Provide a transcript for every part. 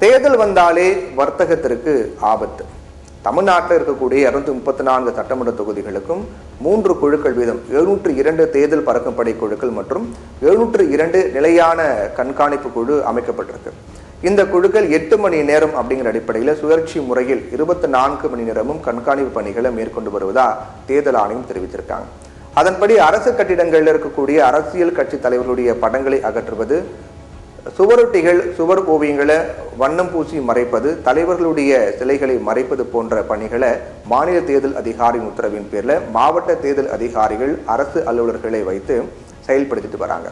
தேர்தல் வந்தாலே வர்த்தகத்திற்கு ஆபத்து. தமிழ்நாட்டில் இருக்கக்கூடிய 234 சட்டமன்ற தொகுதிகளுக்கும் 3 குழுக்கள் வீதம் 702 தேர்தல் பறக்கும் படை குழுக்கள் மற்றும் 702 நிலையான கண்காணிப்பு குழு அமைக்கப்பட்டிருக்கு. இந்த குழுக்கள் 8 மணி நேரம் அப்படிங்கிற அடிப்படையில் சுழற்சி முறையில் 24 மணி நேரமும் கண்காணிப்பு பணிகளை மேற்கொண்டு வருவதா தேர்தல் ஆணையம் தெரிவித்திருக்காங்க. அதன்படி அரசு கட்டிடங்களில் இருக்கக்கூடிய அரசியல் கட்சி தலைவர்களுடைய படங்களை அகற்றுவது, சுவரொட்டிகள் சுவர் ஓவியங்களை வண்ணம் பூசி மறைப்பது, தலைவர்களுடைய சிலைகளை மறைப்பது போன்ற பணிகளை மாநில தேர்தல் அதிகாரியின் உத்தரவின் பேரில் மாவட்ட தேர்தல் அதிகாரிகள் அரசு அலுவலர்களை வைத்து செயல்படுத்திட்டு வராங்க.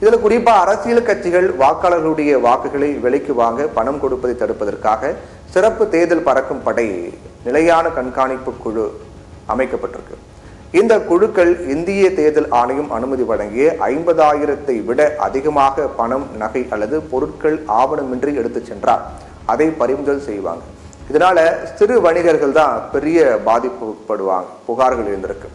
இதில் குறிப்பாக அரசியல் கட்சிகள் வாக்காளர்களுடைய வாக்குகளை விலைக்கு வாங்க பணம் கொடுப்பதை தடுப்பதற்காக சிறப்பு தேர்தல் பறக்கும் படை நிலையான கண்காணிப்பு குழு அமைக்கப்பட்டிருக்கு. இந்த குழுக்கள் இந்திய தேர்தல் ஆணையம் அனுமதி வழங்கிய 50,000 விட அதிகமாக பணம், நகை அல்லது பொருட்கள் ஆவணமின்றி எடுத்து சென்றால் அதை பறிமுதல் செய்வாங்க. இதனால சிறு வணிகர்கள் தான் பெரிய பாதிப்புப்படுவாங்க. புகார்கள் இருந்திருக்கு.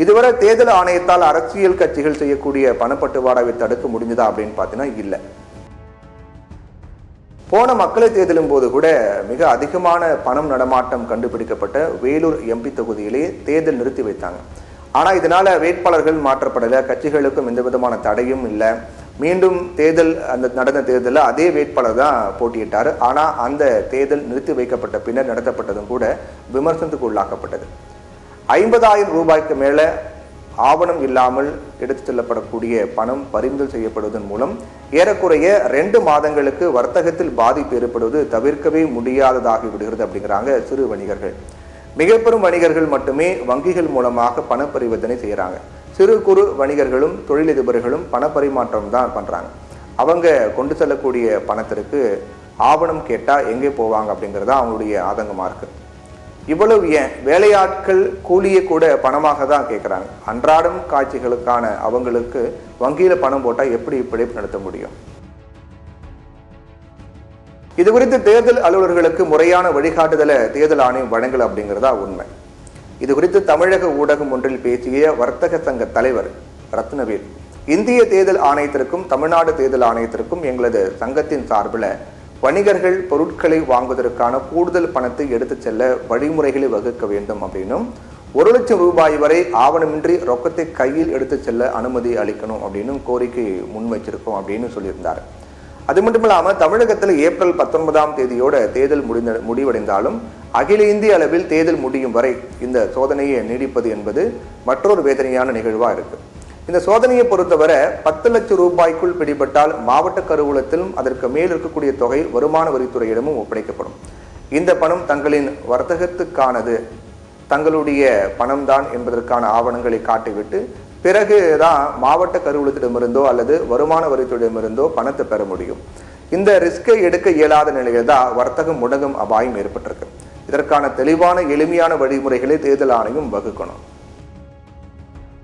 இதுவரை தேர்தல் ஆணையத்தால் அரசியல் கட்சிகள் செய்யக்கூடிய பணப்பட்டுவாடாவை தடுக்க முடிஞ்சதா அப்படின்னு பார்த்தீங்கன்னா இல்லை. போன மக்களவை தேர்தலும் போது கூட மிக அதிகமான பணம் நடமாட்டம் கண்டுபிடிக்கப்பட்ட வேலூர் எம்பி தொகுதியிலே தேர்தல் நிறுத்தி வைத்தாங்க. ஆனால் இதனால வேட்பாளர்கள் மாற்றப்படலை, கட்சிகளுக்கும் எந்த விதமான தடையும் இல்லை. மீண்டும் தேர்தல் நடந்த தேர்தலில் அதே வேட்பாளர் தான் போட்டியிட்டார். ஆனால் அந்த தேர்தல் நிறுத்தி வைக்கப்பட்ட பின்னர் நடத்தப்பட்டதும் கூட விமர்சனத்துக்கு உள்ளாக்கப்பட்டது. 50,000 ரூபாய்க்கு மேலே ஆவணம் இல்லாமல் எடுத்து செல்லப்படக்கூடிய பணம் பறிமுதல் செய்யப்படுவதன் மூலம் ஏறக்குறைய 2 மாதங்களுக்கு வர்த்தகத்தில் பாதிப்பு ஏற்படுவது தவிர்க்கவே முடியாததாகி விடுகிறது அப்படிங்கிறாங்க சிறு வணிகர்கள். மிக பெரும் வணிகர்கள் மட்டுமே வங்கிகள் மூலமாக பண பரிவர்த்தனை செய்யறாங்க. சிறு குறு வணிகர்களும் தொழிலதிபர்களும் பணப்பரிமாற்றம் தான் பண்றாங்க. அவங்க கொண்டு செல்லக்கூடிய பணத்திற்கு ஆவணம் கேட்டா எங்கே போவாங்க அப்படிங்கிறதா அவங்களுடைய ஆதங்கமா இருக்கு. இவ்வளவு ஏன், வேலையாட்கள் கூலியை கூட பணமாக தான் கேட்குறாங்க. அன்றாடம் காட்சிகளுக்கான அவங்களுக்கு வங்கியில பணம் போட்டால் எப்படி பிழைப்பு நடத்த முடியும்? இது குறித்து தேர்தல் அலுவலர்களுக்கு முறையான வழிகாட்டுதலை தேர்தல் ஆணையம் வழங்கல அப்படிங்கிறதா உண்மை. இது குறித்து தமிழக ஊடகம் ஒன்றில் பேசிய வர்த்தக சங்க தலைவர் ரத்னவேல், இந்திய தேர்தல் ஆணையத்திற்கும் தமிழ்நாடு தேர்தல் ஆணையத்திற்கும் எங்களது சங்கத்தின் சார்பில் வணிகர்கள் பொருட்களை வாங்குவதற்கான கூடுதல் பணத்தை எடுத்து செல்ல வழிமுறைகளை வகுக்க வேண்டும் அப்படின்னும் 1 லட்சம் ரூபாய் வரை ஆவணமின்றி ரொக்கத்தை கையில் எடுத்து செல்ல அனுமதி அளிக்கணும் அப்படின்னு கோரிக்கை முன்வைச்சிருக்கோம் அப்படின்னு சொல்லியிருந்தார். அது மட்டும் இல்லாமல் தமிழகத்தில் ஏப்ரல் 19ஆம் தேதியோட தேர்தல் முடிவடைந்தாலும் அகில இந்திய அளவில் தேர்தல் முடியும் வரை இந்த சோதனையை நீடிப்பது என்பது மற்றொரு வேதனையான நிகழ்வா இருக்கு. இந்த சோதனையை பொறுத்தவரை 10 லட்சம் ரூபாய்க்குள் பிடிபட்டால் மாவட்ட கருவூலத்திலும் அதற்கு மேல் இருக்கக்கூடிய தொகை வருமான வரித்துறையிடமும் ஒப்படைக்கப்படும். இந்த பணம் தங்களின் வர்த்தகத்துக்கானது, தங்களுடைய பணம்தான் என்பதற்கான ஆவணங்களை காட்டிவிட்டு பிறகுதான் மாவட்ட கருவூலத்திடமிருந்தோ அல்லது வருமான வரித்துறையிடமிருந்தோ பணத்தை பெற முடியும். இந்த ரிஸ்கை எடுக்க இயலாத நிலையில் தான் வர்த்தகம் முடங்கும் அபாயம் ஏற்பட்டிருக்கு. இதற்கான தெளிவான எளிமையான வழிமுறைகளை தேர்தல் ஆணையம் வகுக்கணும்.